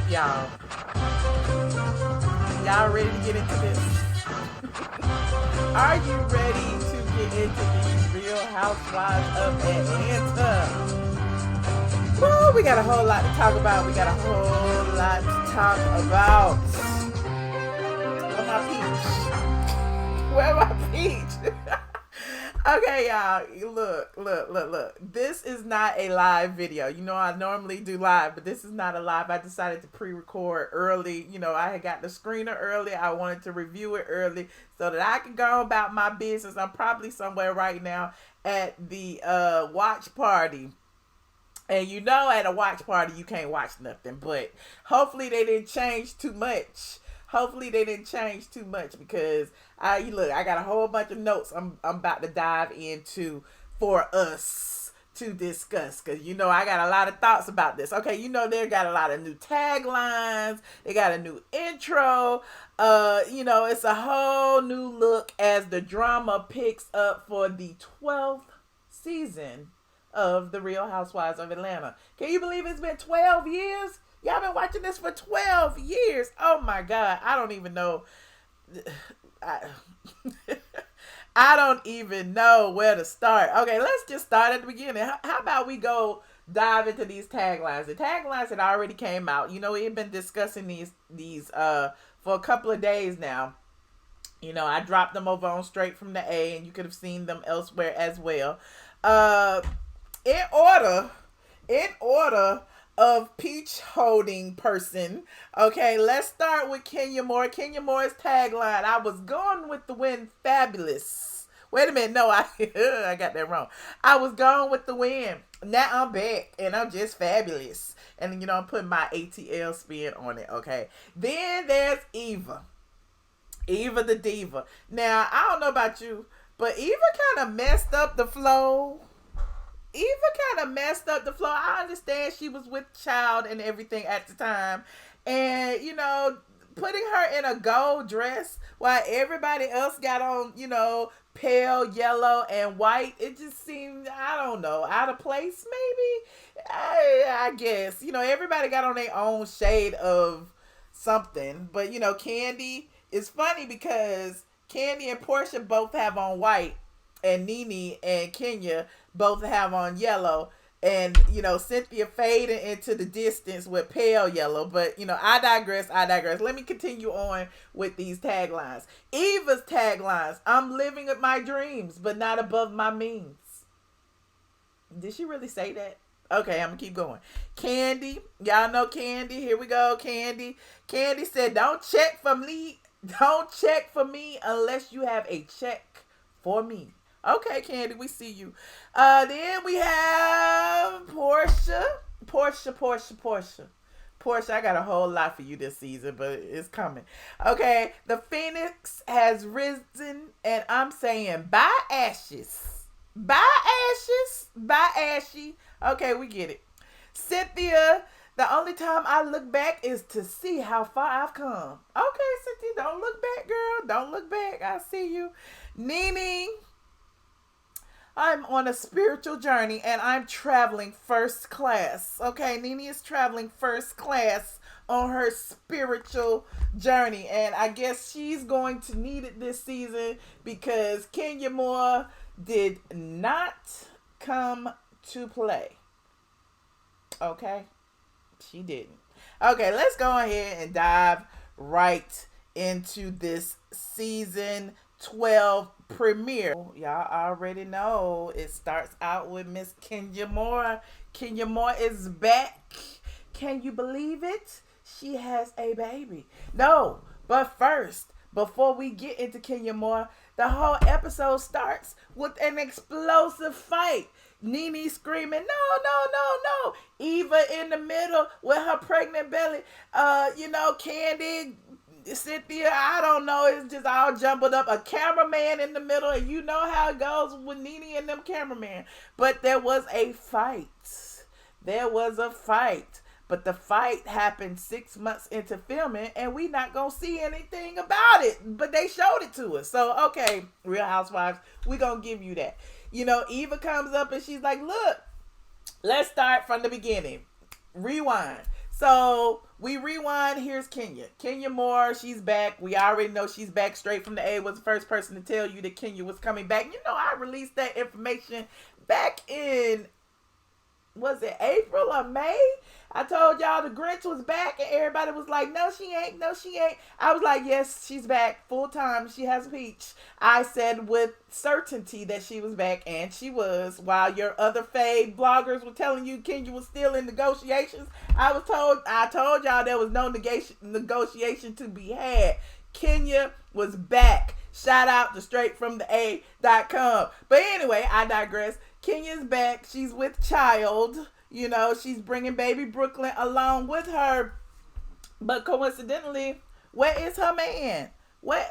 Y'all. Y'all ready to get into this? Are you ready to get into these Real Housewives of Atlanta? Woo, we got a whole lot to talk about. Where my peach? Where my peach? Okay, y'all. Look. This is not a live video. You know, I normally do live, but this is not a live. I decided to pre-record early. You know, I had got the screener early. I wanted to review it early so that I could go about my business. I'm probably somewhere right now at the watch party. And you know, at a watch party, you can't watch nothing. But hopefully they didn't change too much. Because I got a whole bunch of notes I'm about to dive into for us to discuss. Because, you know, I got a lot of thoughts about this. Okay, you know, they got a lot of new taglines. They got a new intro. You know, it's a whole new look as the drama picks up for the 12th season of the Real Housewives of Atlanta. Can you believe it's been 12 years? Y'all been watching this for 12 years. Oh my God. I don't even know. I don't even know where to start. Okay, let's just start at the beginning. How about we go dive into these taglines? The taglines that already came out. You know, we've been discussing these for a couple of days now. You know, I dropped them over on Straight from the A, and you could have seen them elsewhere as well. In order of peach holding person. Okay, let's start with Kenya Moore. Kenya Moore's tagline: I was going with the wind, fabulous. Wait a minute, no, I got that wrong. I was going with the wind. Now I'm back and I'm just fabulous. And you know, I'm putting my ATL spin on it, okay? Then there's Eva. Eva the diva. Now, I don't know about you, but Eva kind of messed up the flow. I understand she was with child and everything at the time. And, you know, putting her in a gold dress while everybody else got on, you know, pale yellow and white, it just seemed, I don't know, out of place maybe? I guess. You know, everybody got on their own shade of something. But, you know, Kandi, it's funny because Kandi and Porsha both have on white. And Nene and Kenya both have on yellow. And, you know, Cynthia fading into the distance with pale yellow. But, you know, I digress. Let me continue on with these taglines. Eva's taglines: I'm living my dreams, but not above my means. Did she really say that? Okay, I'm going to keep going. Kandi. Y'all know Kandi. Here we go, Kandi. Kandi said, don't check for me unless you have a check for me. Okay, Kandi, we see you. Then we have Porsha. Porsha, I got a whole lot for you this season, but it's coming. Okay, the Phoenix has risen, and I'm saying bye ashes. Bye ashy. Okay, we get it. Cynthia, the only time I look back is to see how far I've come. Okay, Cynthia, don't look back, girl. Don't look back. I see you. Nene, I'm on a spiritual journey and I'm traveling first class. Okay, Nene is traveling first class on her spiritual journey. And I guess she's going to need it this season because Kenya Moore did not come to play. Okay, she didn't. Okay, let's go ahead and dive right into this season 12 premiere. Y'all already know it starts out with Miss Kenya Moore. Kenya Moore is back. Can you believe it? She has a baby. No, but first, before we get into Kenya Moore, the whole episode starts with an explosive fight. Nene screaming, no. Eva in the middle with her pregnant belly. You know, Kandi, Cynthia, I don't know, it's just all jumbled up. A cameraman in the middle, and you know how it goes with Nene and them cameramen. But there was a fight. But the fight happened 6 months into filming, and we not gonna see anything about it. But they showed it to us. So, okay, Real Housewives, we gonna give you that. You know, Eva comes up and she's like, look, let's start from the beginning. Rewind. So we rewind. Here's Kenya. Kenya Moore, she's back. We already know she's back. Straight from the A was the first person to tell you that Kenya was coming back. You know, I released that information back in, was it April or May? I told y'all the Grinch was back, and everybody was like, no, she ain't. No, she ain't. I was like, yes, she's back full time. She has a peach. I said with certainty that she was back, and she was. While your other fave bloggers were telling you Kenya was still in negotiations, I told y'all there was no negotiation to be had. Kenya was back. Shout out to straightfromtheA.com. But anyway, I digress. Kenya's back. She's with child. You know, she's bringing baby Brooklyn along with her. But coincidentally, where is her man? Where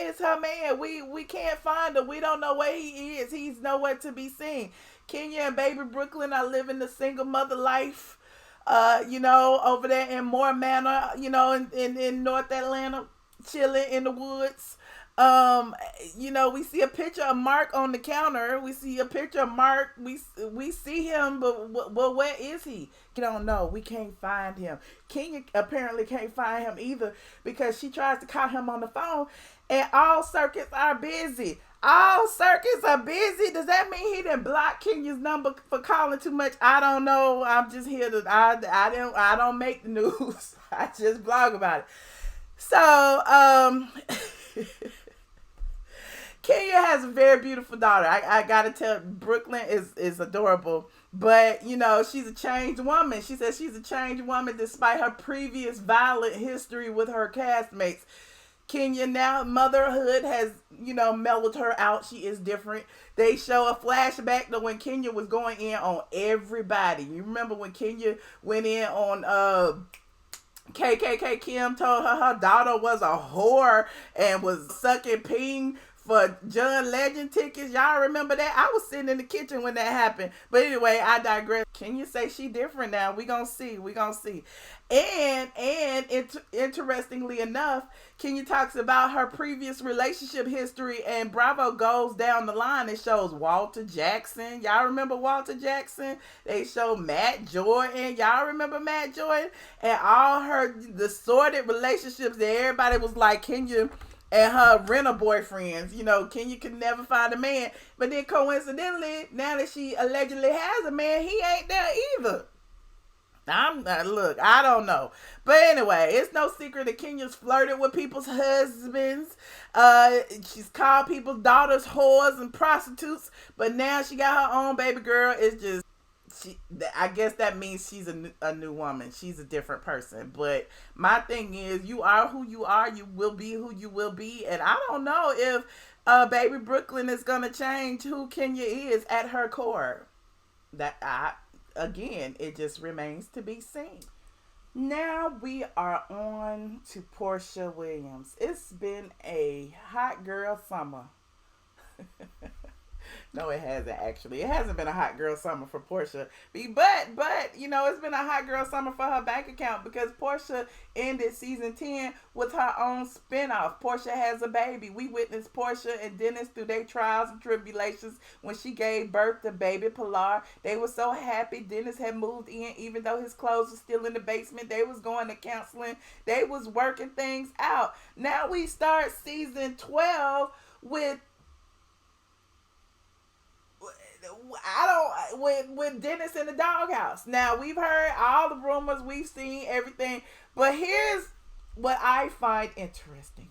is her man? We can't find him. We don't know where he is. He's nowhere to be seen. Kenya and baby Brooklyn are living the single mother life. You know, over there in Moore Manor, you know, in North Atlanta, chilling in the woods. You know, we see a picture of Marc on the counter. We see a picture of Marc. We see him, but where is he? You don't know. We can't find him. Kenya apparently can't find him either because she tries to call him on the phone, and all circuits are busy. All circuits are busy. Does that mean he didn't block Kenya's number for calling too much? I don't know. I'm just here to. I don't make the news. I just blog about it. So Kenya has a very beautiful daughter. I gotta tell, Brooklyn is adorable. But, you know, she's a changed woman. She says she's a changed woman despite her previous violent history with her castmates. Kenya now, motherhood has, you know, mellowed her out. She is different. They show a flashback to when Kenya was going in on everybody. You remember when Kenya went in on KKK Kim told her daughter was a whore and was sucking ping for John Legend tickets. Y'all remember that? I was sitting in the kitchen when that happened. But anyway, I digress. Can you say she different now? We gonna see. And interestingly enough, Kenya talks about her previous relationship history, and Bravo goes down the line and shows Walter Jackson. Y'all remember Walter Jackson? They show Matt Jordan. Y'all remember Matt Jordan? And all the sordid relationships that everybody was like, Kenya and her renter boyfriends, you know, Kenya could never find a man. But then coincidentally, now that she allegedly has a man, he ain't there either. Look, I don't know. But anyway, it's no secret that Kenya's flirted with people's husbands. She's called people's daughters whores and prostitutes. But now she got her own baby girl. It's just, I guess that means she's a new woman. She's a different person. But my thing is, you are who you are. You will be who you will be. And I don't know if baby Brooklyn is going to change who Kenya is at her core. Again, it just remains to be seen. Now we are on to Porsha Williams. It's been a hot girl summer. No, it hasn't actually. It hasn't been a hot girl summer for Porsha. But, you know, it's been a hot girl summer for her bank account because Porsha ended season 10 with her own spinoff. Porsha has a baby. We witnessed Porsha and Dennis through their trials and tribulations when she gave birth to baby Pilar. They were so happy. Dennis had moved in even though his clothes were still in the basement. They was going to counseling. They was working things out. Now we start season 12 with with Dennis in the doghouse. Now we've heard all the rumors, we've seen everything, but here's what I find interesting.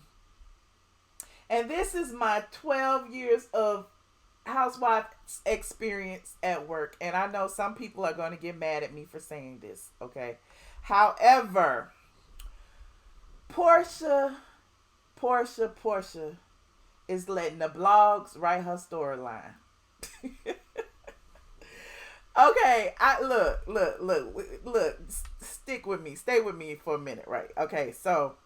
And this is my 12 years of housewife experience at work, and I know some people are going to get mad at me for saying this, okay? However, Porsha is letting the blogs write her storyline. Okay, look, stick with me, stay with me for a minute, right? Okay, so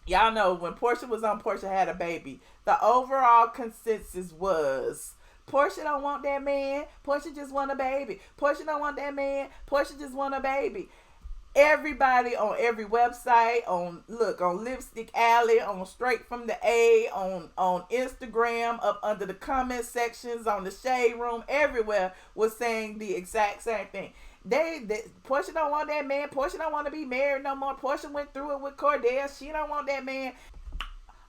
y'all know when Porsha was on Porsha Had a Baby, the overall consensus was Porsha don't want that man, Porsha just want a baby. Porsha don't want that man, Porsha just want a baby. Everybody on every website, on Lipstick Alley, on Straight from the A, on Instagram, up under the comment sections, on the Shade Room, everywhere was saying the exact same thing. They Porsha don't want that man. Porsha don't want to be married no more. Porsha went through it with Cordell. She don't want that man.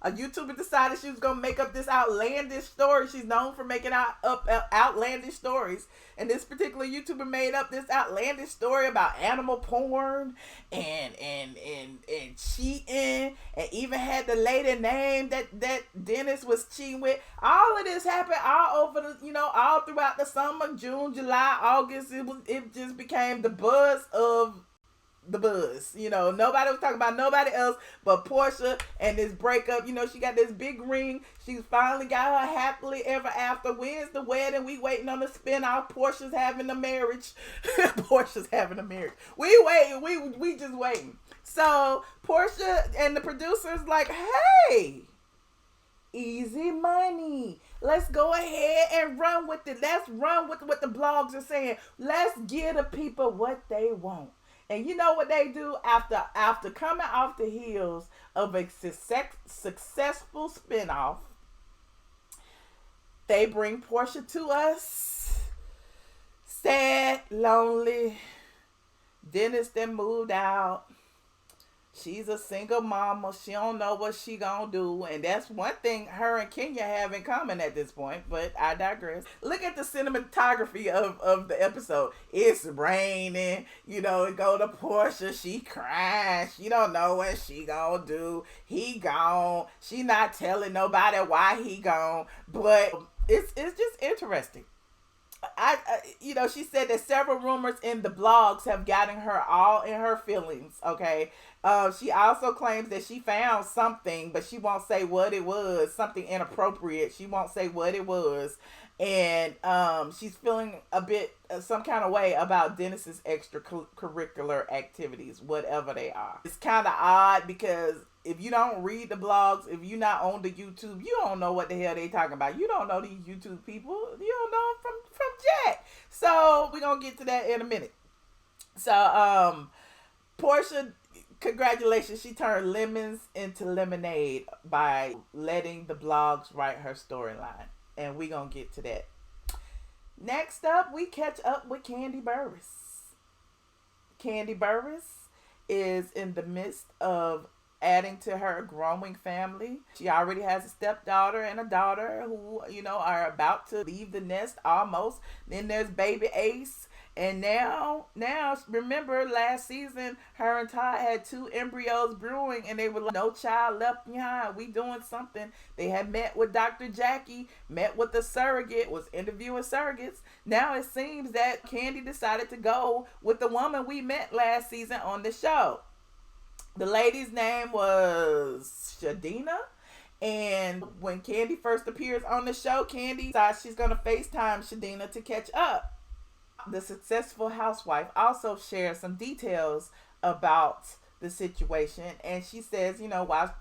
A YouTuber decided she was gonna make up this outlandish story. She's known for making outlandish stories, and this particular YouTuber made up this outlandish story about animal porn and cheating, and even had the lady name that Dennis was cheating with. All of this happened all over all throughout the summer, June, July, August. It just became the buzz of the buzz. Nobody was talking about nobody else but Porsha and this breakup. She got this big ring. She's finally got her happily ever after. When's the wedding? We waiting on the spinoff. Portia's having a marriage. Portia's having a marriage. We waiting. We just waiting. So Porsha and the producers like, hey, easy money. Let's go ahead and run with it. Let's run with what the blogs are saying. Let's give the people what they want. And you know what they do after coming off the heels of a successful spinoff? They bring Porsha to us. Sad, lonely. Dennis then moved out. She's a single mama. She don't know what she gonna do. And that's one thing her and Kenya have in common at this point. But I digress. Look at the cinematography of the episode. It's raining. Go to Porsha. She crying. She don't know what she gonna do. He gone. She not telling nobody why he gone. But it's just interesting. She said that several rumors in the blogs have gotten her all in her feelings. Okay. She also claims that she found something, but she won't say what it was. Something inappropriate. She won't say what it was. And she's feeling a bit some kind of way about Dennis's extracurricular activities, whatever they are. It's kind of odd because if you don't read the blogs, if you're not on the YouTube, you don't know what the hell they talking about. You don't know these YouTube people. You don't know them from Jack. So we're gonna get to that in a minute. So Porsha, congratulations, she turned lemons into lemonade by letting the blogs write her storyline. And we're going to get to that. Next up, we catch up with Kandi Burruss. Kandi Burruss is in the midst of adding to her growing family. She already has a stepdaughter and a daughter who, are about to leave the nest almost. Then there's baby Ace. And now, remember last season, her and Todd had 2 embryos brewing, and they were like, no child left behind. We doing something. They had met with Dr. Jackie, met with the surrogate, was interviewing surrogates. Now it seems that Kandi decided to go with the woman we met last season on the show. The lady's name was Shadina. And when Kandi first appears on the show, Kandi decides she's going to FaceTime Shadina to catch up. The successful housewife also shares some details about the situation, and she says, while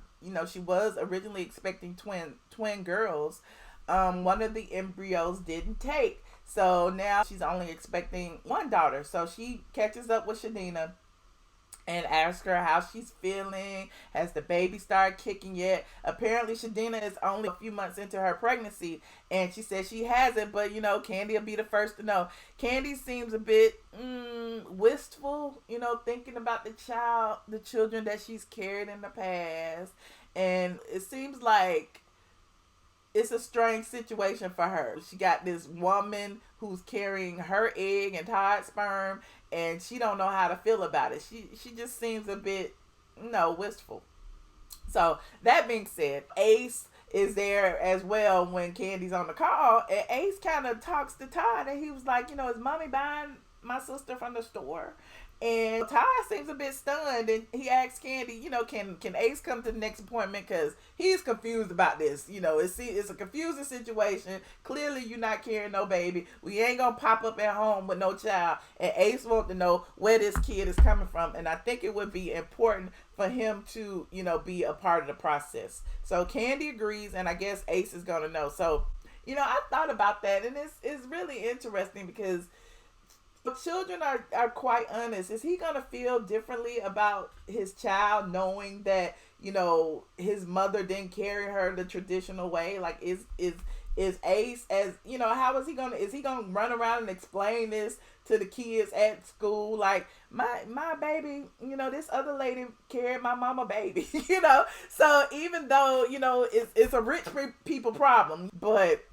she was originally expecting twin girls, one of the embryos didn't take, so now she's only expecting one daughter. So she catches up with Shadina and asks her how she's feeling. Has the baby started kicking yet? Apparently, Shadina is only a few months into her pregnancy, and she says she hasn't, but, Kandi will be the first to know. Kandi seems a bit wistful, thinking about the children that she's carried in the past, and it seems like it's a strange situation for her. She got this woman who's carrying her egg and Todd's sperm, and she don't know how to feel about it. She just seems a bit, wistful. So that being said, Ace is there as well when Kandi's on the call, and Ace kind of talks to Todd, and he was like, is mommy buying my sister from the store? And Todd seems a bit stunned, and he asks Kandi, can Ace come to the next appointment, because he's confused about this. It's a confusing situation. Clearly, you're not carrying no baby. We ain't gonna pop up at home with no child, and Ace wants to know where this kid is coming from, and I think it would be important for him to, be a part of the process. So Kandi agrees, and I guess Ace is gonna know. So, I thought about that, and it's really interesting because children are quite honest. Is he gonna feel differently about his child knowing that his mother didn't carry her the traditional way? Like, is Ace, as how is he gonna run around and explain this to the kids at school, like my baby, this other lady carried my mama baby, So even though it's a rich people problem, but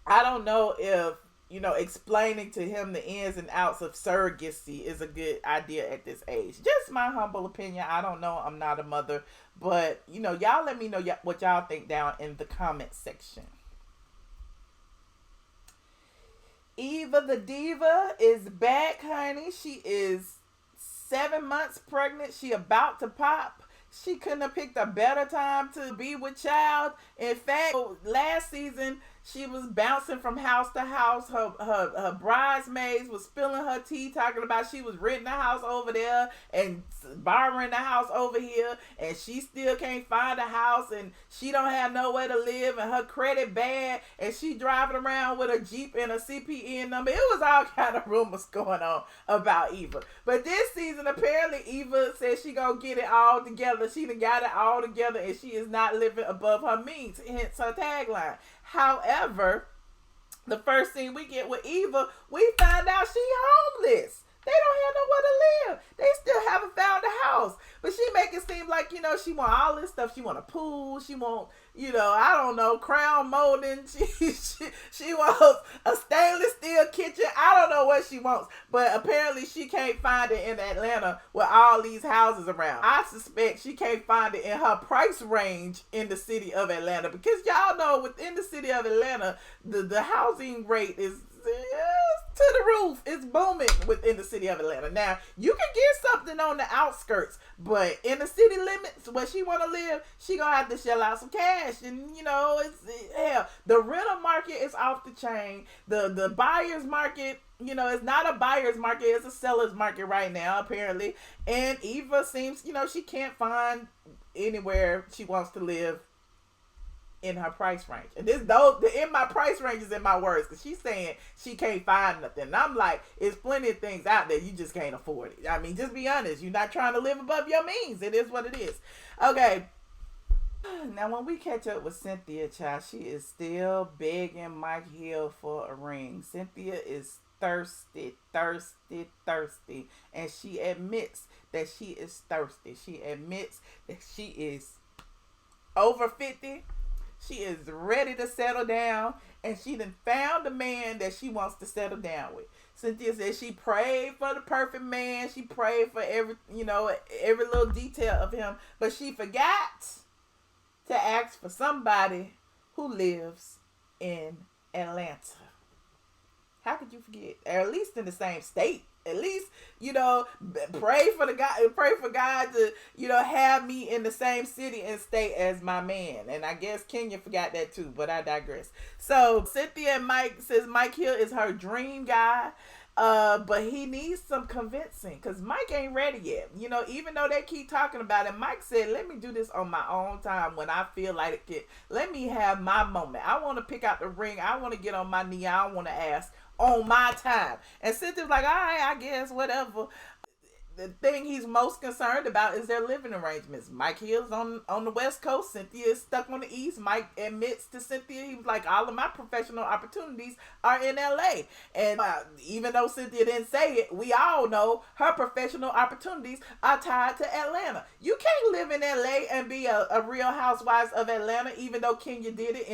I don't know if explaining to him the ins and outs of surrogacy is a good idea at this age. Just my humble opinion. I don't know. I'm not a mother. But, y'all let me know what y'all think down in the comment section. Eva the Diva is back, honey. She is 7 months pregnant. She about to pop. She couldn't have picked a better time to be with child. In fact, last season, she was bouncing from house to house. Her bridesmaids was spilling her tea, talking about she was renting a house over there and borrowing the house over here, and she still can't find a house, and she don't have nowhere to live, and her credit bad, and she driving around with a Jeep and a CPN number. It was all kind of rumors going on about Eva. But this season, apparently, Eva said she gonna get it all together. She done got it all together, and she is not living above her means, hence her tagline. However, the first scene we get with Eva, we find out she homeless. They don't have nowhere to live. They still haven't found a house. But she make it seem like, she want all this stuff. She want a pool. She want, I don't know, crown molding. She wants a stainless steel kitchen. I don't know what she wants. But apparently she can't find it in Atlanta with all these houses around. I suspect she can't find it in her price range in the city of Atlanta. Because y'all know within the city of Atlanta, the housing rate is to the roof. It's booming within the city of Atlanta. Now, you can get something on the outskirts, but in the city limits where she want to live, she gonna have to shell out some cash. And the rental market is off the chain. The buyer's market, it's not a buyer's market, it's a seller's market right now, apparently. And Eva seems, she can't find anywhere she wants to live in her price range. And in my price range is in my words, because she's saying she can't find nothing. And I'm like, there's plenty of things out there, you just can't afford it. I mean, just be honest. You're not trying to live above your means. It is what it is. Okay. Now, when we catch up with Cynthia, child, she is still begging Mike Hill for a ring. Cynthia is thirsty. And she admits that she is thirsty. She admits that she is over 50. She is ready to settle down, and she done found the man that she wants to settle down with. Cynthia said she prayed for the perfect man. She prayed for every little detail of him, but she forgot to ask for somebody who lives in Atlanta. How could you forget? Or at least in the same state. At least, pray for God to, have me in the same city and state as my man. And I guess Kenya forgot that too, but I digress. So Cynthia and Mike says Mike Hill is her dream guy. But he needs some convincing, because Mike ain't ready yet. Even though they keep talking about it, Mike said, let me do this on my own time when I feel like it. Let me have my moment. I want to pick out the ring. I want to get on my knee. I want to ask on my time. And Cynthia's like, all right, I guess, whatever. The thing he's most concerned about is their living arrangements. Mike Hill's on the West Coast. Cynthia is stuck on the East. Mike admits to Cynthia, he was like, all of my professional opportunities are in LA. And even though Cynthia didn't say it, we all know her professional opportunities are tied to Atlanta. You can't live in LA and be a Real Housewives of Atlanta, even though Kenya did it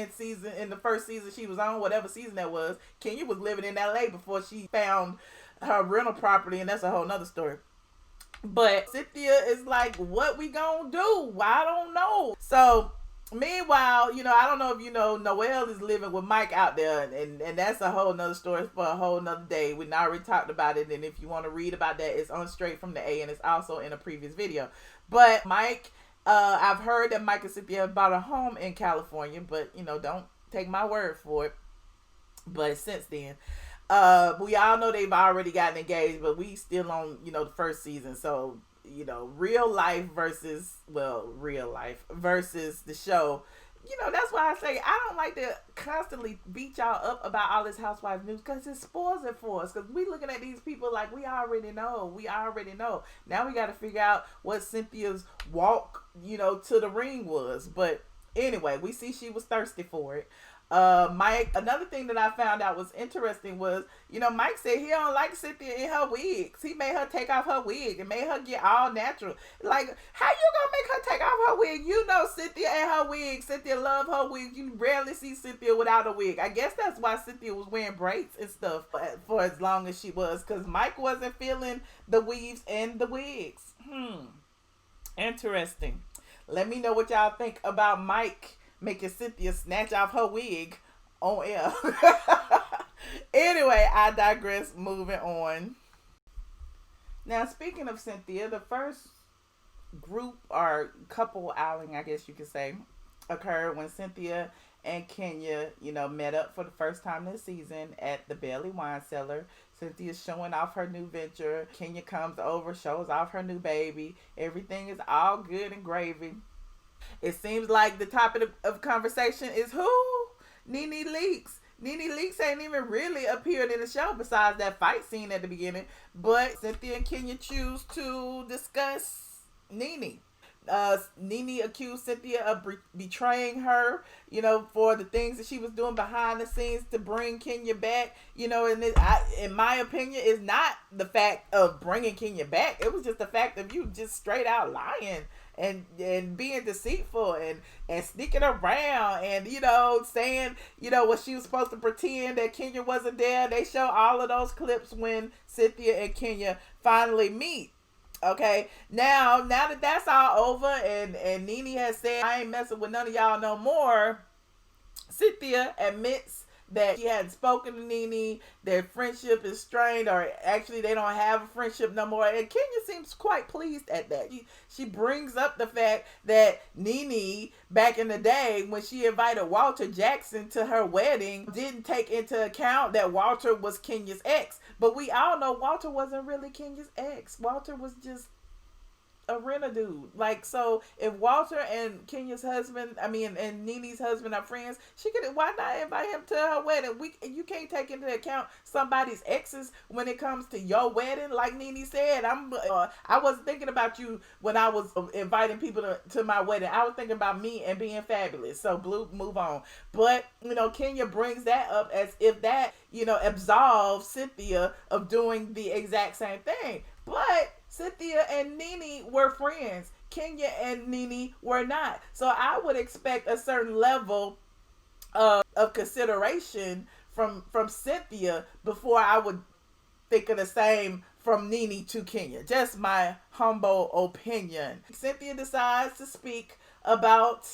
in the first season she was on, whatever season that was. Kenya was living in LA before she found her rental property, and that's a whole nother story. But Cynthia is like, what we gonna do? I don't know. So meanwhile, I don't know if Noelle is living with Mike out there, and that's a whole nother story for a whole nother day. We already talked about it, and if you want to read about that, it's on Straight from the A, and it's also in a previous video. But Mike, I've heard that Mike and Cynthia have bought a home in California, but don't take my word for it. But since then, we all know they've already gotten engaged, but we still on, the first season. So, real life versus the show. That's why I say I don't like to constantly beat y'all up about all this Housewives news, because it spoils it for us. Because we looking at these people like we already know. Now we got to figure out what Cynthia's walk, to the ring was. But anyway, we see she was thirsty for it. Mike, another thing that I found out was interesting was, Mike said he don't like Cynthia in her wigs. He made her take off her wig and made her get all natural. Like, how you gonna make her take off her wig? You know Cynthia and her wig. Cynthia love her wig. You rarely see Cynthia without a wig. I guess that's why Cynthia was wearing braids and stuff for as long as she was, because Mike wasn't feeling the weaves and the wigs. Interesting. Let me know what y'all think about Mike making Cynthia snatch off her wig on air. Anyway, I digress. Moving on. Now, speaking of Cynthia, the first group or couple outing, I guess you could say, occurred when Cynthia and Kenya, met up for the first time this season at the Bailey Wine Cellar. Cynthia's showing off her new venture. Kenya comes over, shows off her new baby. Everything is all good and gravy. It seems like the topic of conversation is who? Nene Leakes. Nene Leakes ain't even really appeared in the show besides that fight scene at the beginning. But Cynthia and Kenya choose to discuss Nene. Nene accused Cynthia of betraying her, for the things that she was doing behind the scenes to bring Kenya back. And in my opinion, it's not the fact of bringing Kenya back. It was just the fact of you just straight out lying and being deceitful and sneaking around and, saying, what she was supposed to pretend that Kenya wasn't there. They show all of those clips when Cynthia and Kenya finally meet. Okay, now that that's all over and Nene has said, I ain't messing with none of y'all no more, Cynthia admits that she hadn't spoken to Nene, their friendship is strained, or actually they don't have a friendship no more, and Kenya seems quite pleased at that. She brings up the fact that Nene, back in the day when she invited Walter Jackson to her wedding, didn't take into account that Walter was Kenya's ex, but we all know Walter wasn't really Kenya's ex. Walter was just a renter dude. Like, so if Walter and Kenya's husband, and Nene's husband are friends, she could, why not invite him to her wedding? You can't take into account somebody's exes when it comes to your wedding. Like Nene said, I wasn't thinking about you when I was inviting people to my wedding. I was thinking about me and being fabulous. So Blue, move on. But, Kenya brings that up as if that, absolves Cynthia of doing the exact same thing. But Cynthia and Nene were friends. Kenya and Nene were not. So I would expect a certain level of consideration from Cynthia before I would think of the same from Nene to Kenya. Just my humble opinion. Cynthia decides to speak about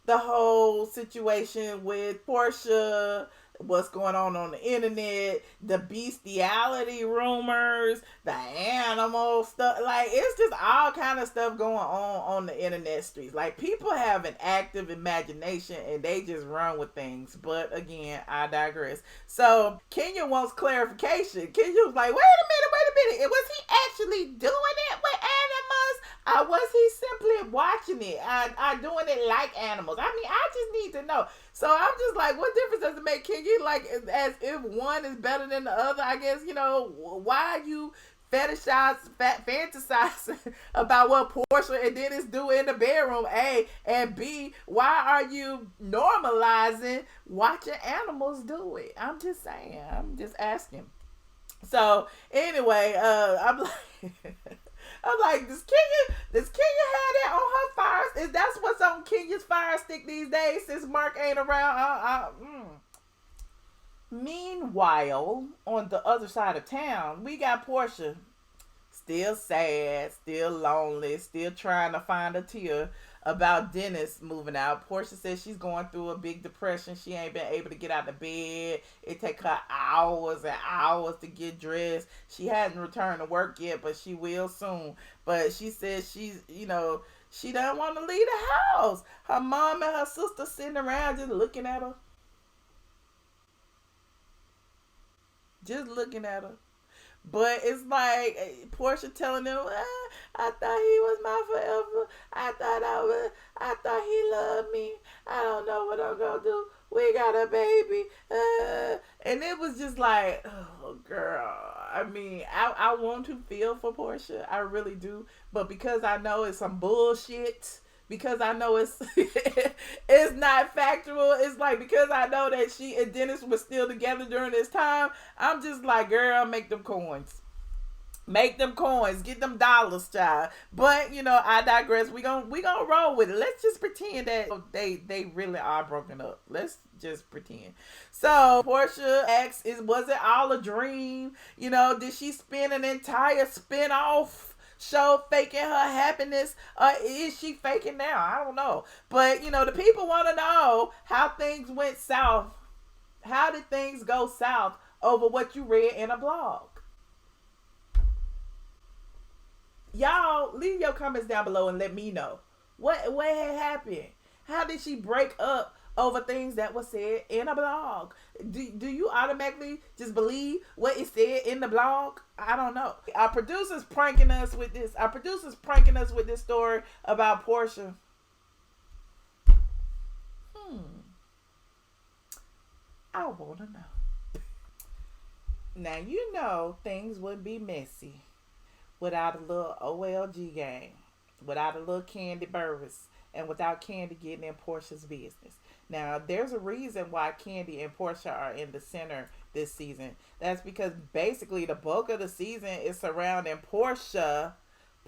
the whole situation with Porsha, what's going on the internet, the bestiality rumors, the animal stuff. Like, it's just all kind of stuff going on the internet streets. Like, people have an active imagination and they just run with things. But again, I digress. So Kenya wants clarification. Kenya was like, wait a minute. Was he actually doing it with animals? Or was he simply watching it? I doing it like animals? I just need to know. So I'm just like, what difference does it make, Kenya? Like, as if one is better than the other, I guess, why are you fantasizing about what Porsha and Dennis do in the bedroom, A, and B, why are you normalizing watching animals do it? I'm just saying. I'm just asking. So, anyway, I'm like, does Kenya have that on her fire? Is that's what's on Kenya's fire stick these days since Marc ain't around? Meanwhile, on the other side of town, we got Porsha, still sad, still lonely, still trying to find a tear about Dennis moving out. Porsha says she's going through a big depression. She ain't been able to get out of bed. It take her hours and hours to get dressed. She hasn't returned to work yet, but she will soon. But she says she doesn't want to leave the house. Her mom and her sister sitting around just looking at her. Just looking at her. But it's like Porsha telling them, I thought he was my forever. I thought he loved me. I don't know what I'm gonna do. We got a baby. And it was just like, oh girl. I want to feel for Porsha. I really do. But because I know it's some bullshit because I know it's it's not factual. It's like because I know that she and Dennis were still together during this time. I'm just like, girl, make them coins. Make them coins, get them dollars, child. But you know, I digress. We gonna roll with it. Let's just pretend that they really are broken up. Let's just pretend. So Porsha asks, was it all a dream? You know, did she spend an entire spin-off show faking her happiness? Is she faking now? I don't know. But you know, the people want to know how things went south. How did things go south over what you read in a blog? Y'all leave your comments down below and let me know what had happened. How did she break up over things that were said in a blog? Do you automatically just believe what is said in the blog? I don't know. Our producers pranking us with this. Our producers pranking us with this story about Porsha. I wanna know. Now you know things would be messy without a little OLG gang, without a little Kandi Burris, and without Kandi getting in Porsha's business. Now, there's a reason why Kandi and Porsha are in the center this season. That's because basically the bulk of the season is surrounding Porsha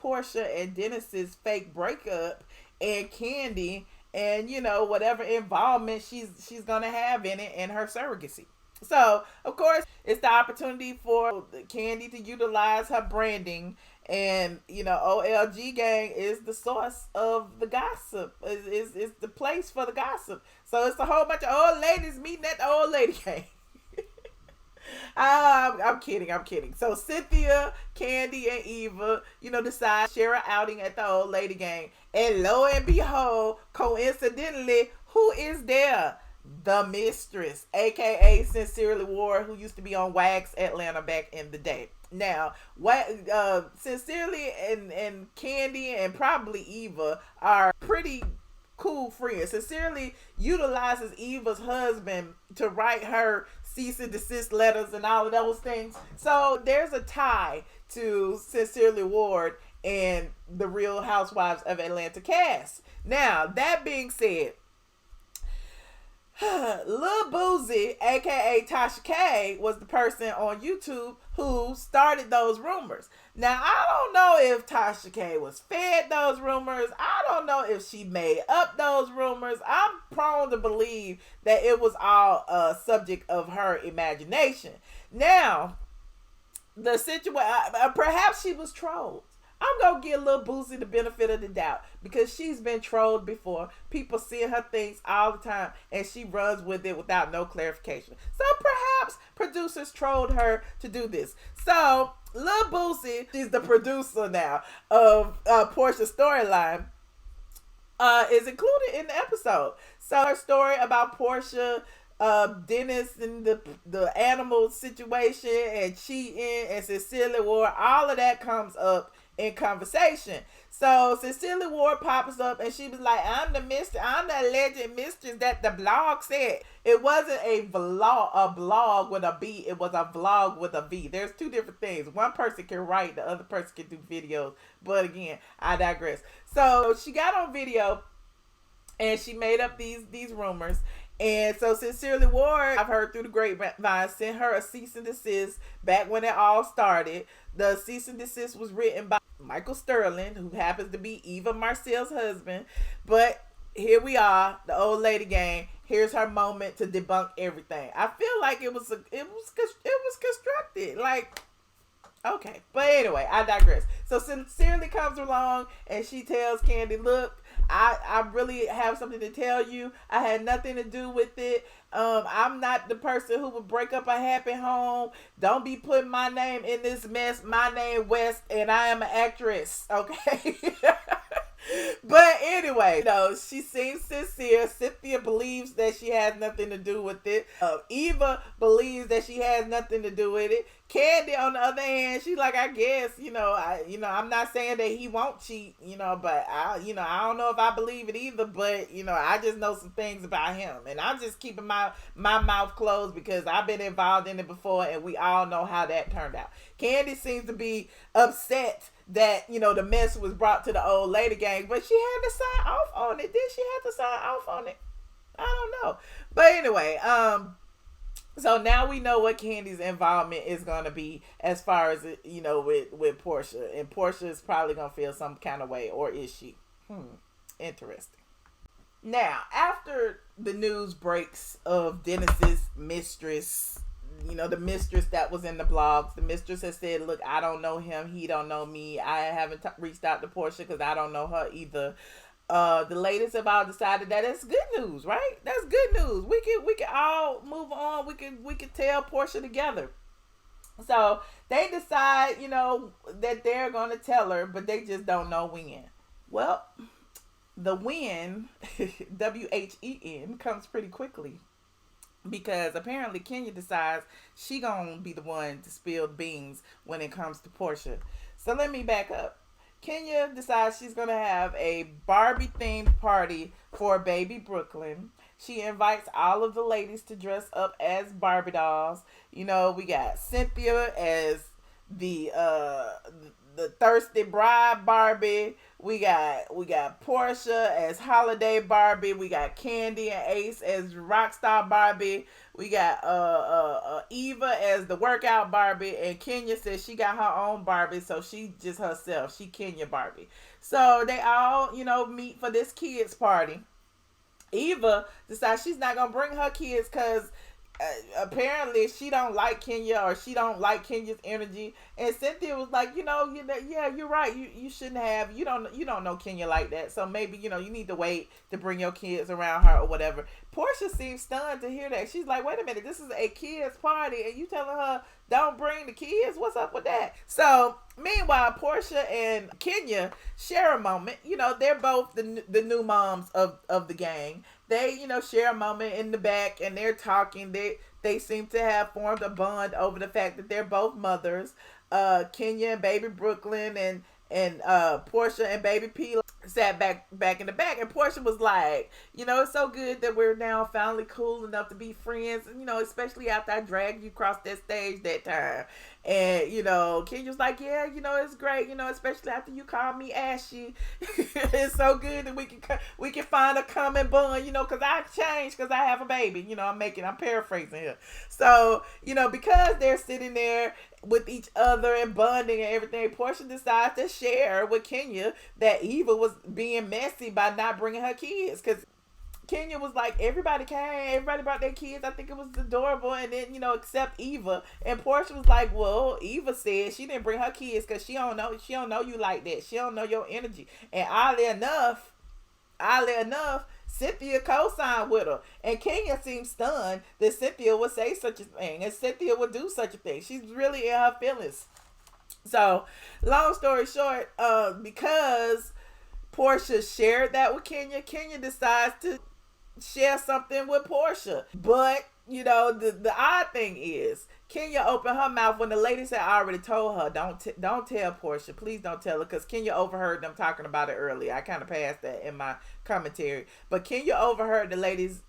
and Dennis's fake breakup, and Kandi, and you know, whatever involvement she's gonna have in it, and her surrogacy. So, of course, it's the opportunity for Kandi to utilize her branding. And, you know, OLG gang is the source of the gossip. It's the place for the gossip. So, it's a whole bunch of old ladies meeting at the old lady gang. I'm kidding. So, Cynthia, Kandi, and Eva, you know, decide to share an outing at the old lady gang. And lo and behold, coincidentally, who is there? The mistress, aka Sincerely Ward, who used to be on Wax Atlanta back in the day. Now, Sincerely and Kandi and probably Eva are pretty cool friends. Sincerely utilizes Eva's husband to write her cease and desist letters and all of those things. So there's a tie to Sincerely Ward and the Real Housewives of Atlanta cast. Now, that being said, Lil Boozy, aka Tasha K, was the person on YouTube who started those rumors. Now, I don't know if Tasha K was fed those rumors. I don't know if she made up those rumors. I'm prone to believe that it was all a subject of her imagination. Now, the situation, perhaps she was trolled. I'm going to give Lil Boozy the benefit of the doubt because she's been trolled before. People see her things all the time and she runs with it without no clarification. So perhaps producers trolled her to do this. So Lil Boozy, she's the producer now of Porsha's storyline, is included in the episode. So her story about Porsha, Dennis and the animal situation and cheating and Sincerely Ward, all of that comes up in conversation. So Sincerely Ward pops up and she was like, I'm the alleged mistress that the blog said. It wasn't a blog with a B, it was a vlog with a V. There's two different things. One person can write, the other person can do videos. But again, I digress. So she got on video and she made up these rumors. And so Sincerely Ward, I've heard through the grapevine, sent her a cease and desist back when it all started. The cease and desist was written by Michael Sterling, who happens to be Eva Marcel's husband. But here we are, the old lady gang. Here's her moment to debunk everything. I feel like it was constructed. Like, okay. But anyway, I digress. So Sincerely comes along and she tells Kandi, look, I really have something to tell you. I had nothing to do with it. I'm not the person who would break up a happy home. Don't be putting my name in this mess. My name West and I am an actress. Okay. But anyway, she seems sincere. Cynthia believes that she has nothing to do with it. Eva believes that she has nothing to do with it. Kandi, on the other hand, she's like, I guess, I'm not saying that he won't cheat, but I don't know if I believe it either, but I just know some things about him, and I'm just keeping my mouth closed because I've been involved in it before, and we all know how that turned out. Kandi seems to be upset that the mess was brought to the old lady gang, but she had to sign off on it. Did she have to sign off on it? I don't know, but anyway, so now we know what Kandi's involvement is going to be as far as, with Porsha. And Porsha is probably going to feel some kind of way, or is she? Interesting. Now, after the news breaks of Dennis's mistress, the mistress that was in the blogs, the mistress has said, look, I don't know him. He don't know me. I haven't reached out to Porsha because I don't know her either. The ladies have all decided that it's good news, right? That's good news. We can all move on. We can tell Porsha together. So they decide, that they're gonna tell her, but they just don't know when. Well, the when, WHEN, comes pretty quickly, because apparently Kenya decides she gonna be the one to spill the beans when it comes to Porsha. So let me back up. Kenya decides she's going to have a Barbie-themed party for baby Brooklyn. She invites all of the ladies to dress up as Barbie dolls. We got Cynthia as the thirsty bride Barbie. We got Porsha as holiday Barbie. We got Kandi and Ace as rockstar Barbie. We got Eva as the workout Barbie, and Kenya says she got her own Barbie, so she just herself. She Kenya Barbie. So they all, meet for this kids party. Eva decides she's not gonna bring her kids because apparently she don't like Kenya, or she don't like Kenya's energy. And Cynthia was like, yeah, you're right. You shouldn't have. You don't know Kenya like that. So maybe you need to wait to bring your kids around her or whatever. Porsha seems stunned to hear that. She's like, wait a minute, this is a kids party, and you telling her don't bring the kids? What's up with that? So meanwhile, Porsha and Kenya share a moment. They're both the new moms of the gang. They, share a moment in the back, and they're talking. They seem to have formed a bond over the fact that they're both mothers. Kenya and baby Brooklyn, and Porsha and baby P sat back in the back, and Porsha was like, it's so good that we're now finally cool enough to be friends, and especially after I dragged you across that stage that time. And Kenya was like, yeah, it's great, especially after you called me ashy. It's so good that we can find a common bond, because I changed because I have a baby. I'm paraphrasing here. So because they're sitting there with each other and bonding and everything, Porsha decides to share with Kenya that Eva was being messy by not bringing her kids, because Kenya was like, everybody came, everybody brought their kids. I think it was adorable. And then, except Eva. And Porsha was like, well, Eva said she didn't bring her kids because she don't know you like that. She don't know your energy. And oddly enough, Cynthia co-signed with her. And Kenya seemed stunned that Cynthia would say such a thing, and Cynthia would do such a thing. She's really in her feelings. So, long story short, because Porsha shared that with Kenya, Kenya decides to share something with Porsha. But the odd thing is, Kenya opened her mouth when the ladies had already told her, don't tell Porsha, please don't tell her, because Kenya overheard them talking about it earlier. I kind of passed that in my commentary, but Kenya overheard the ladies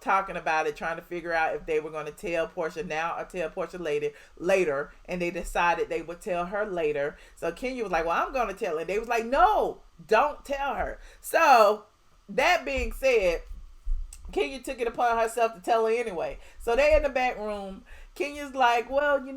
talking about it, trying to figure out if they were going to tell Porsha now or tell Porsha later, and they decided they would tell her later. So Kenya was like, well, I'm going to tell her. They was like, no, don't tell her. So that being said, Kenya took it upon herself to tell her anyway. So they in the back room. Kenya's like, well, the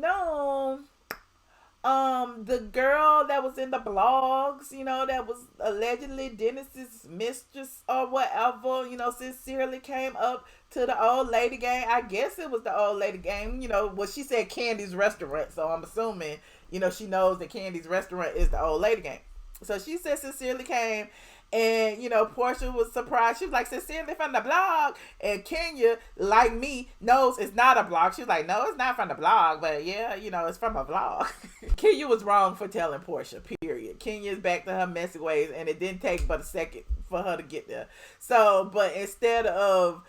girl that was in the blogs, that was allegedly Dennis's mistress or whatever, sincerely came up to the old lady gang. I guess it was the old lady gang. Well, she said Kandi's restaurant, so I'm assuming, she knows that Kandi's restaurant is the old lady gang. So she said sincerely came. And, Porsha was surprised. She was like, sincerely from the blog. And Kenya, like me, knows it's not a blog. She was like, no, it's not from the blog. But yeah, it's from a vlog. Kenya was wrong for telling Porsha, period. Kenya's back to her messy ways. And it didn't take but a second for her to get there. So, but instead of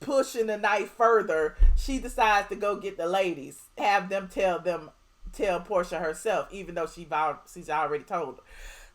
pushing the knife further, she decides to go get the ladies, have them tell Porsha herself, even though she's already told her.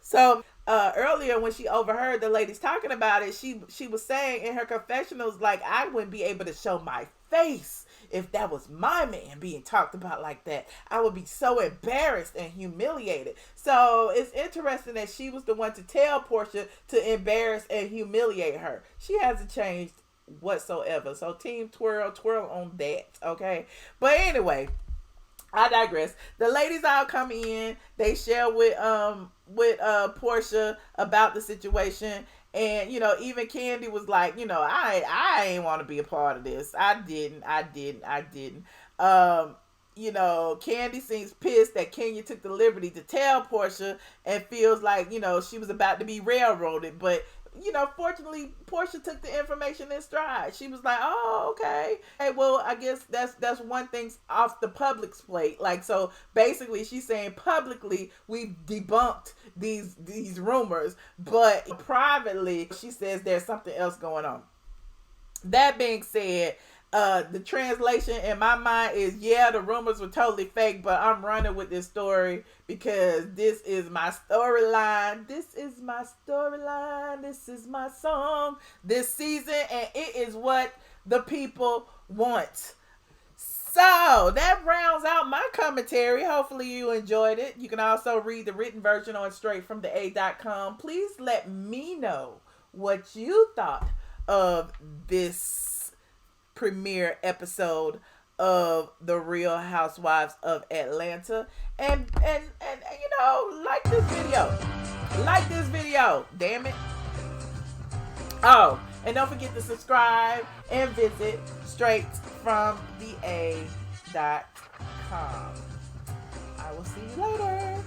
So earlier when she overheard the ladies talking about it, she was saying in her confessionals, like, I wouldn't be able to show my face if that was my man being talked about like that. I would be so embarrassed and humiliated. So it's interesting that she was the one to tell Porsha to embarrass and humiliate her. She hasn't changed whatsoever. So team twirl on that, okay? But anyway, I digress. The ladies all come in. They share with Porsha about the situation. And, you know, even Kandi was like, you know, I ain't want to be a part of this. I didn't. You know, Kandi seems pissed that Kenya took the liberty to tell Porsha and feels like, you know, she was about to be railroaded. But, you know, fortunately, Porsha took the information in stride. She was like, oh, okay. Hey, well, I guess that's one thing off the public's plate. Like, so basically she's saying publicly we've debunked these rumors, but privately she says there's something else going on. That being said, the translation in my mind is, yeah, the rumors were totally fake, but I'm running with this story because this is my storyline. This is my storyline. This is my song this season, and it is what the people want. So that rounds out my commentary. Hopefully you enjoyed it. You can also read the written version on straightfromthe.com. Please let me know what you thought of this premiere episode of the Real Housewives of Atlanta, and you know, like this video, damn it. Oh, and don't forget to subscribe and visit straightfromthe.com. I will see you later.